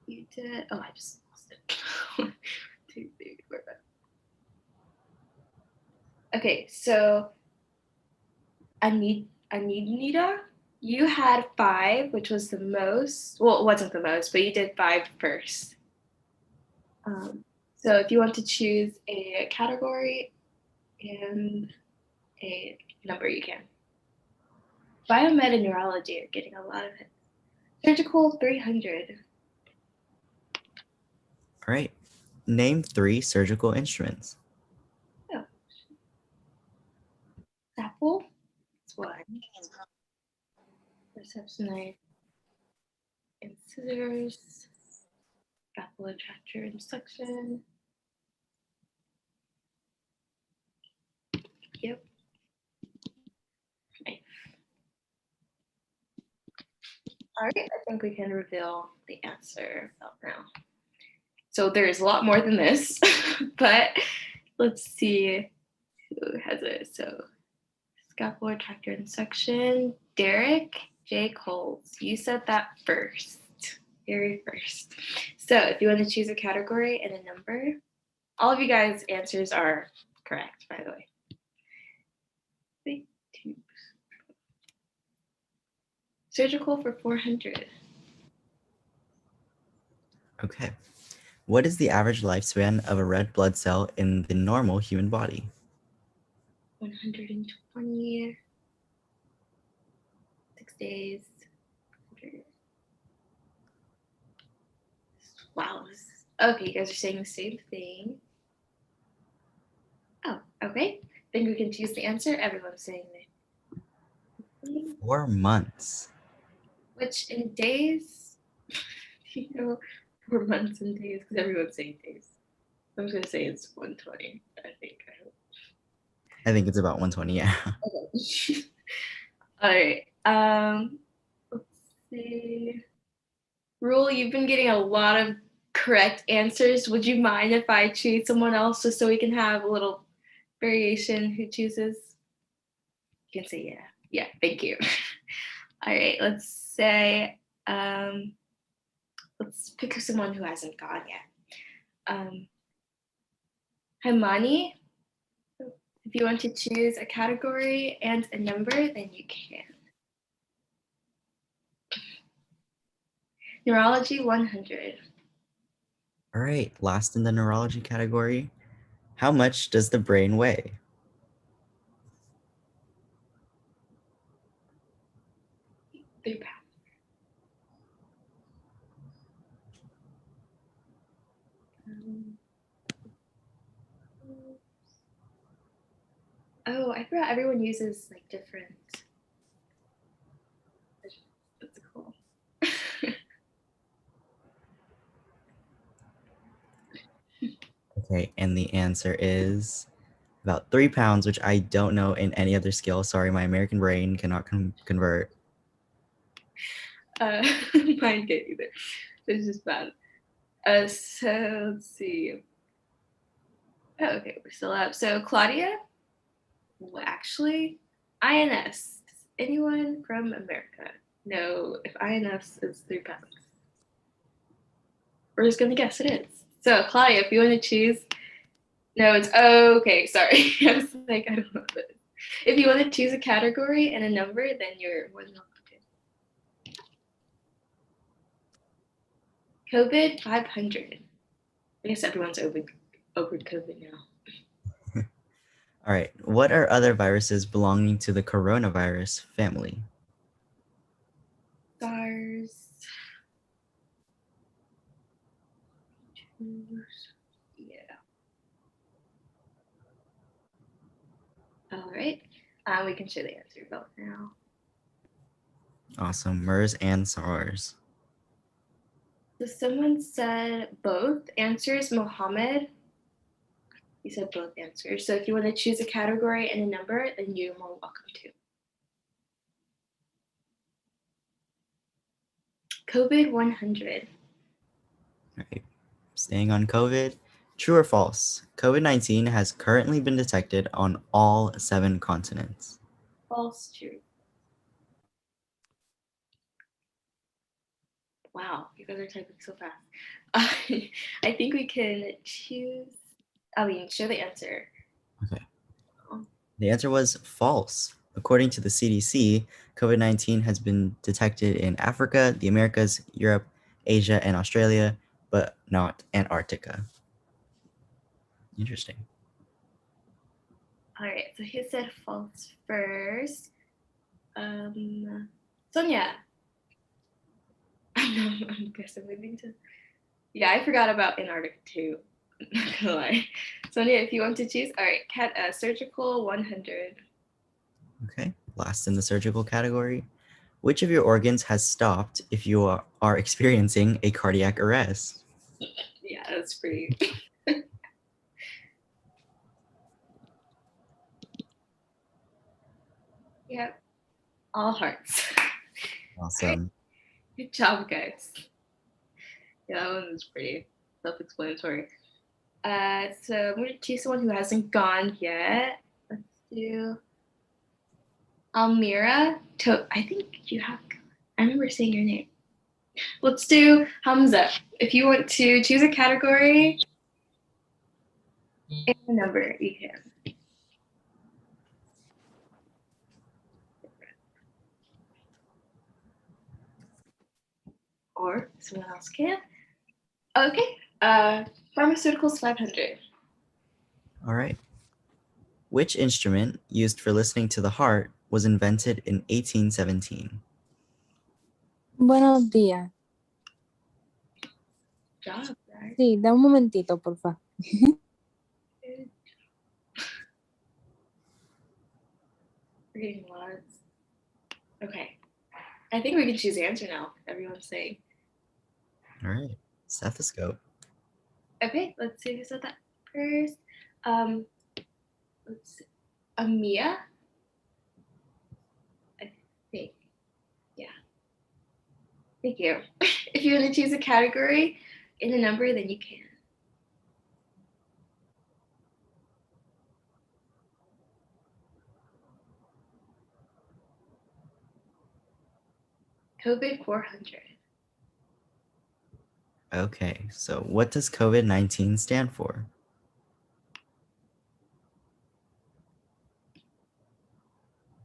you did? Oh, I just lost it. 1, 2, 3, 4, 5. Okay, so Anita, you had 5, which was the most. Well, it wasn't the most, but you did 5 first. So if you want to choose a category and a number, you can. Biomed and neurology are getting a lot of hits. Surgical 300. All right. Name 3 surgical instruments. Apple. That's one. Reception knife and scissors. Apple attractor and suction. Yep. Knife. All right, I think we can reveal the answer about now. So there's a lot more than this, but let's see who has it. So scapular tractor and suction. Derek J. Coles, you said that first, very first. So if you want to choose a category and a number, all of you guys' answers are correct, by the way. Big tubes. Surgical for 400. Okay. What is the average lifespan of a red blood cell in the normal human body? 120. 6 days. 100. Wow. Okay, you guys are saying the same thing. Oh, okay. Think we can choose the answer. Everyone's saying it. 4 months. Which in days, you know, 4 months in days, because everyone's saying days. I'm just gonna say it's 120. I think. I hope. I think it's about 120. Yeah. Okay. All right. Let's see. Rule, you've been getting a lot of correct answers. Would you mind if I choose someone else just so we can have a little variation who chooses? You can say yeah. Yeah, thank you. All right, let's say, let's pick someone who hasn't gone yet. Himani, if you want to choose a category and a number, then you can. Neurology 100. All right. Last in the neurology category. How much does the brain weigh? 3 pounds. Oh, I forgot everyone uses like different. That's cool. Okay, and the answer is about 3 pounds, which I don't know in any other skill. Sorry, my American brain cannot convert. Mine can't either. It's just bad. So let's see. Oh, okay, we're still up. So Claudia, well, actually, INS. Does anyone from America know if INS is 3 pounds? We're just gonna guess it is. So Claudia, if you want to choose, no, it's okay. Sorry, I was like, I don't know. But if you want to choose a category and a number, then you're more than welcome to. COVID 500. I guess everyone's over COVID now. All right. What are other viruses belonging to the coronavirus family? SARS. Yeah. All right. We can show the answer both now. Awesome. MERS and SARS. So someone said both answers. Mohammed, you said both answers. So if you want to choose a category and a number, then you're more welcome to. COVID 100. All right. Staying on COVID. True or false? COVID-19 has currently been detected on all 7 continents. False, true. Wow, you guys are typing so fast. I think we can choose, show the answer. Okay. The answer was false. According to the CDC, COVID-19 has been detected in Africa, the Americas, Europe, Asia, and Australia, but not Antarctica. Interesting. All right, so he said false first. Sonia. I'm guessing moving to. Yeah, I forgot about Antarctica too. Not gonna lie. Sonia, if you want to choose, all right, surgical 100. Okay, last in the surgical category. Which of your organs has stopped if you are experiencing a cardiac arrest? Yeah, that's pretty. Yep, all hearts. Awesome. Good job, guys. Yeah, that one was pretty self-explanatory. So I'm gonna choose someone who hasn't gone yet. Let's do Almira. I think you have. I remember saying your name. Let's do Hamza. If you want to choose a category and a number, you can. Or someone else can. Okay. Pharmaceuticals 500. All right. Which instrument used for listening to the heart was invented in 1817? Buenos días. Job, right? Sí, da un momentito, por favor. Reading lots. Okay. I think we can choose the answer now. Everyone's saying. All right. Stethoscope. Okay, let's see who said that first. Let's see. Amia. I think. Yeah. Thank you. If you want to choose a category and a number, then you can. COVID 400. Okay, so what does COVID-19 stand for?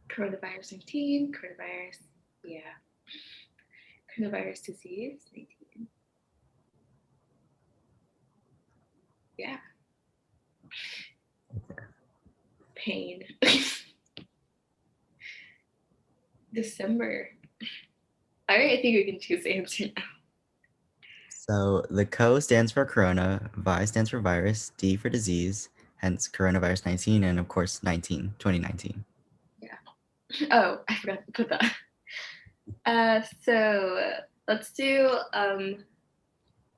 Coronavirus 19. Coronavirus. Yeah. Coronavirus disease 19. Yeah. Pain. December. All right, I think we can choose the answer now. So the CO stands for corona, Vi stands for virus, D for disease, hence coronavirus 19, and of course 2019. Oh, I forgot to put that. So let's do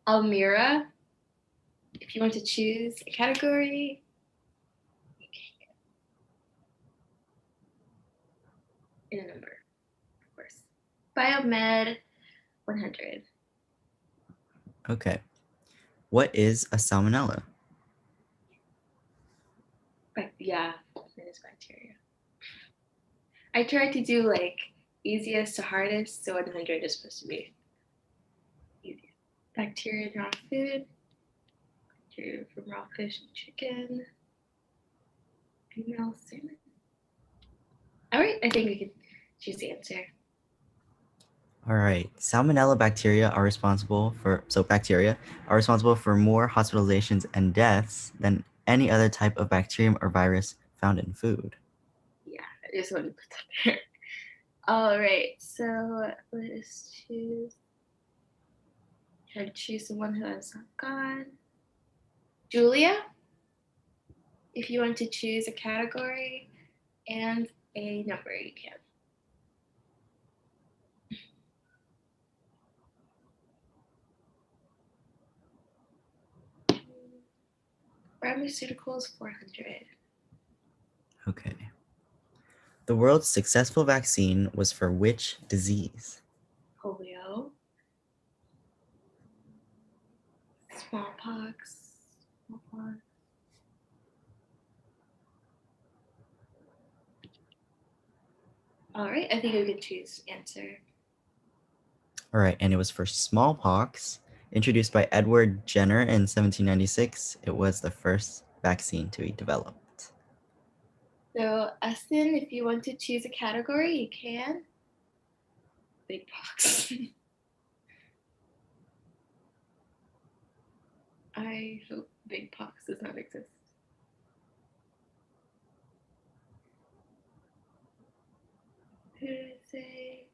Almira. If you want to choose a category, you can. In a number, of course. Biomed 100. Okay. What is a salmonella? Yeah, it is bacteria. I tried to do like easiest to hardest, so 100 is supposed to be easy. Bacteria in raw food. True from raw fish and chicken. Female salmon. All right, I think we can choose the answer. All right. Salmonella bacteria are responsible for more hospitalizations and deaths than any other type of bacterium or virus found in food. Yeah, I just wanted to put that there. All right, so let's choose. Try to choose the one who has not gone. Julia, if you want to choose a category and a number, you can. Pharmaceuticals 400. Okay. The world's successful vaccine was for which disease? Polio. Smallpox. Smallpox. All right, I think we can choose answer. All right, and it was for smallpox. Introduced by Edward Jenner in 1796, it was the first vaccine to be developed. So, Austin, if you want to choose a category, you can. Big box. I hope big pox does not exist. Who did I say?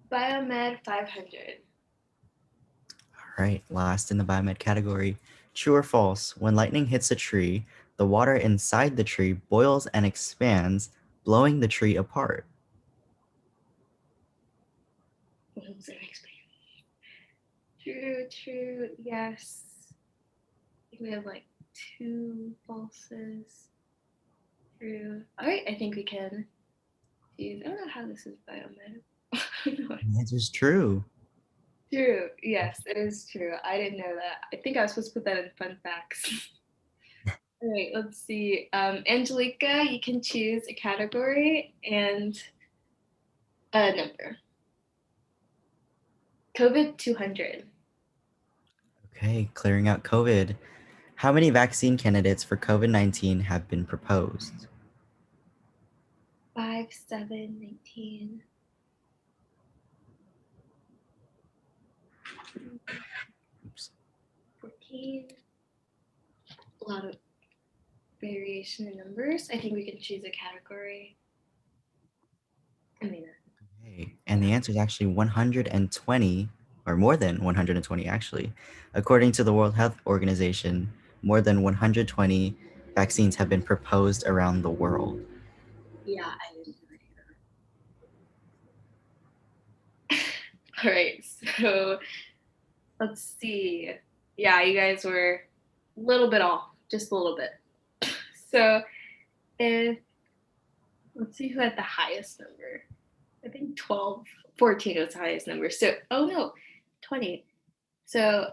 Biomed 500. All right, last in the biomed category. True or false? When lightning hits a tree, the water inside the tree boils and expands, blowing the tree apart. What was it? True, true, yes. I think we have like 2 falses. True. All right, I think we can choose. I don't know how this is biomed. The answer is true. True. Yes, it is true. I didn't know that. I think I was supposed to put that in fun facts. All right, let's see. Angelica, you can choose a category and a number. COVID 200. Okay, clearing out COVID. How many vaccine candidates for COVID-19 have been proposed? 5, 7, 19. Oops. 14. A lot of variation in numbers. I think we can choose a category. I mean, Okay, and the answer is actually 120, or more than 120 actually. According to the World Health Organization, more than 120 vaccines have been proposed around the world. yeah, I didn't know. All right, so let's see. Yeah, you guys were a little bit off, just a little bit. So if let's see who had the highest number. I think 12, 14 was the highest number. So, oh no, 20. So,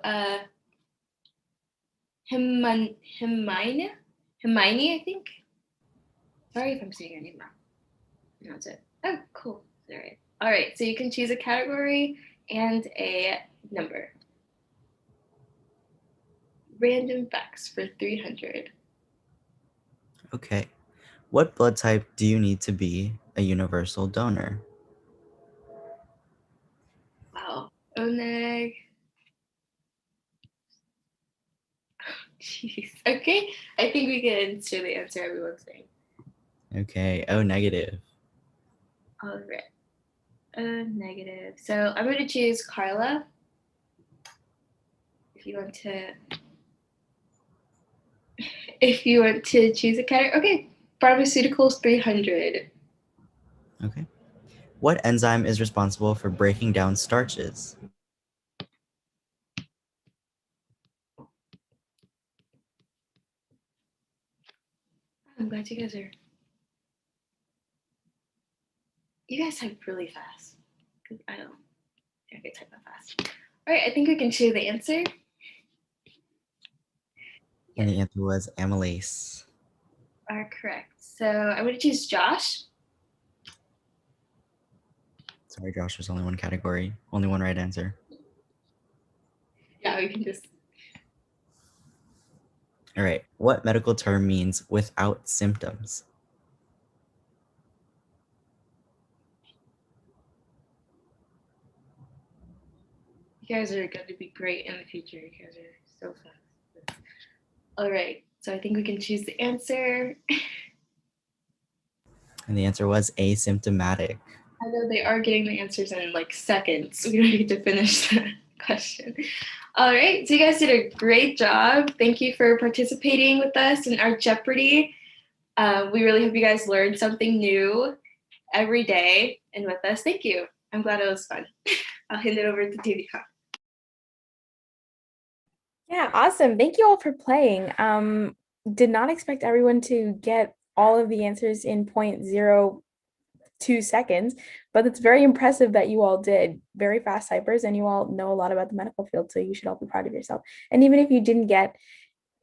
Hermione, I think. Sorry if I'm saying your name wrong. That's it. Oh, cool. All right. All right. So you can choose a category and a number. Random facts for 300. Okay. What blood type do you need to be a universal donor? Wow. Oneg. Jeez. Okay. I think we can show the answer everyone's saying. Okay, O negative. All right. Negative. So I'm going to choose Carla. If you want to choose a category. Okay. Pharmaceuticals 300. Okay. What enzyme is responsible for breaking down starches? I'm glad you guys type really fast. Because I don't think I can type that fast. All right, I think we can share the answer. And the answer was amylase. Are correct. So I'm going to choose Josh. Sorry, Josh, there's only one category, only one right answer. Yeah, we can just. All right. What medical term means without symptoms? You guys are going to be great in the future. You guys are so fast. All right. So I think we can choose the answer. And the answer was asymptomatic. I know they are getting the answers in like seconds. We don't need to finish the question. All right. So you guys did a great job. Thank you for participating with us in our Jeopardy. We really hope you guys learned something new every day and with us. Thank you. I'm glad it was fun. I'll hand it over to Divya. Yeah, awesome. Thank you all for playing. Did not expect everyone to get all of the answers in 0.02 seconds, but it's very impressive that you all did. Very fast typers, and you all know a lot about the medical field, so you should all be proud of yourself. And even if you didn't get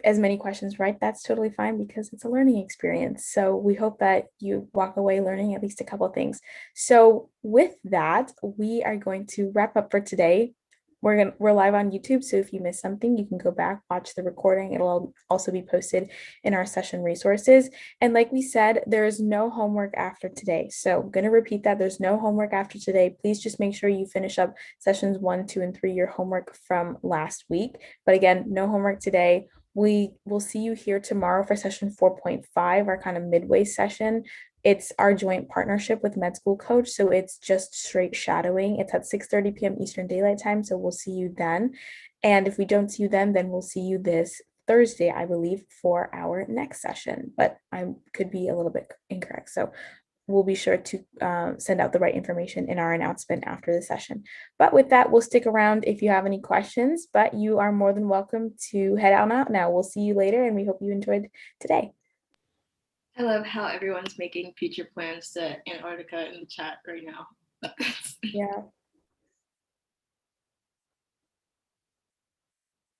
as many questions right, that's totally fine because it's a learning experience. So we hope that you walk away learning at least a couple of things. So with that, we are going to wrap up for today. We're live on YouTube, so if you missed something, you can go back, watch the recording. It'll also be posted in our session resources. And like we said, there is no homework after today. So I'm going to repeat that. There's no homework after today. Please just make sure you finish up sessions 1, 2, and 3, your homework from last week. But again, no homework today. We will see you here tomorrow for session 4.5, our kind of midway session. It's our joint partnership with Med School Coach, so it's just straight shadowing. It's at 6:30 p.m. Eastern Daylight Time, so we'll see you then. And if we don't see you then we'll see you this Thursday, I believe, for our next session. But I could be a little bit incorrect, so we'll be sure to send out the right information in our announcement after the session. But with that, we'll stick around if you have any questions, but you are more than welcome to head out now. We'll see you later, and we hope you enjoyed today. I love how everyone's making future plans to Antarctica in the chat right now. Yeah.